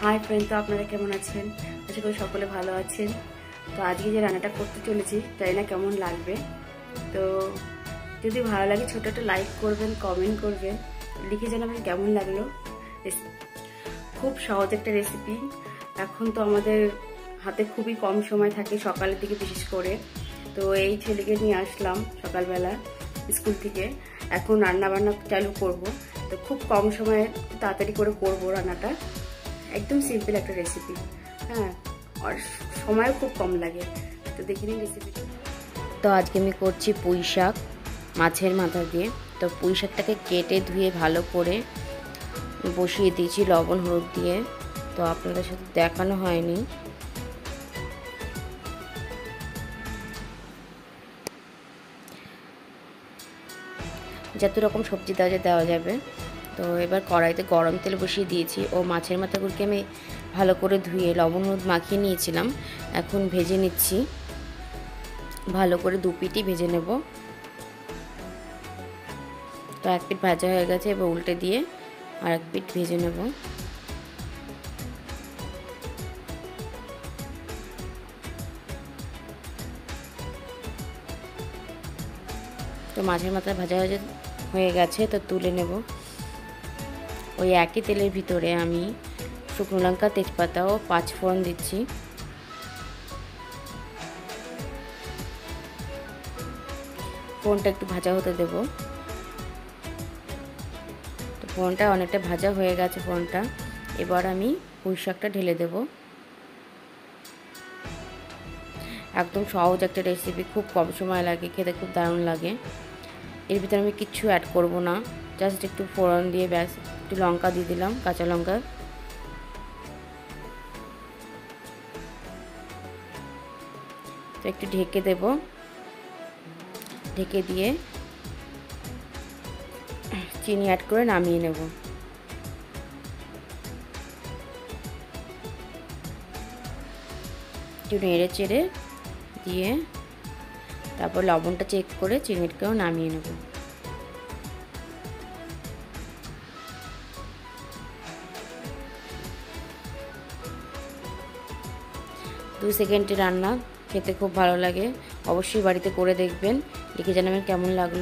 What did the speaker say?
Hi friend, তো আপনারা কেমন আছেন? আশা করি সকলে ভালো আছেন। তো আজকে যে রান্নাটা করতে চলেছি জানি না কেমন লাগবে। তো যদি ভালো লাগে ছোট একটা লাইক করবেন, কমেন্ট করবেন, লিখে জানাবেন কেমন লাগলো। খুব সহজ একটা রেসিপি। এখন তো আমাদের হাতে খুবই কম সময় থাকে, সকালের দিকে বিশেষ করে। তো এই ছেলেকে নিয়ে আসলাম সকালবেলা স্কুল থেকে, এখন রান্না বান্না চালু করব। তো খুব কম সময়ে তাড়াতাড়ি করে করব রান্নাটা, একদম সিম্পল একটা রেসিপি। হ্যাঁ, আর সময়ও খুব কম লাগে। তো দেখে নিন রেসিপিটা। তো আজকে আমি করছি পুঁই শাক মাছের মাথা দিয়ে। তো পুঁই শাকটাকে কেটে ধুয়ে ভালো করে বসিয়ে দিয়েছি লবণ হলুদ দিয়ে। তো আপনাদের সাথে দেখানো হয়নি। যত রকম সবজি দেওয়া যাবে। তো এবার কড়াইতে গরম তেল বসিয়ে দিয়েছি ও মাছের মাথাগুলোকে আমি ভালো করে ধুয়ে লবণ হলুদ মাখিয়ে নিয়েছিলাম। এখন ভেজে নিচ্ছি, ভালো করে দু পিঠই ভেজে নেব। তো এক পিঠ ভাজা হয়ে গেছে, এবার উল্টে দিয়ে আর এক পিঠ ভেজে নেব। তো মাছের মাথা ভাজা হয়ে গেছে, তো তুলে নেব। ওই একই তেলের ভিতরে আমি শুকনো লঙ্কা, তেজপাতা ও 5 ফোড়ন দিচ্ছি। ফোড়নটা একটু ভাজা হতে দেব। তো ফোড়নটা অনেকটা ভাজা হয়ে গেছে ফোড়নটা। এবার আমি পুঁই শাকটা ঢেলে দেব। একদম সহজ একটা রেসিপি, খুব কম সময় লাগে, খেতে খুব দারুণ লাগে। এর ভিতরে আমি কিচ্ছু অ্যাড করব না, জাস্ট একটু ফোড়ন দিয়ে ব্যাস, একটু লঙ্কা দিয়ে দিলাম, কাঁচা লঙ্কা। তো একটু ঢেকে দেব, ঢেকে দিয়ে চিনি অ্যাড করে নামিয়ে নেব। একটু নেড়ে চেড়ে দিয়ে তারপর লবণটা চেক করে চিনিটাকেও নামিয়ে নেব। 2 সেকেন্ডে রান্না, খেতে খুব ভালো লাগে। অবশ্যই বাড়িতে করে দেখবেন, লিখে জানাবেন কেমন লাগলো।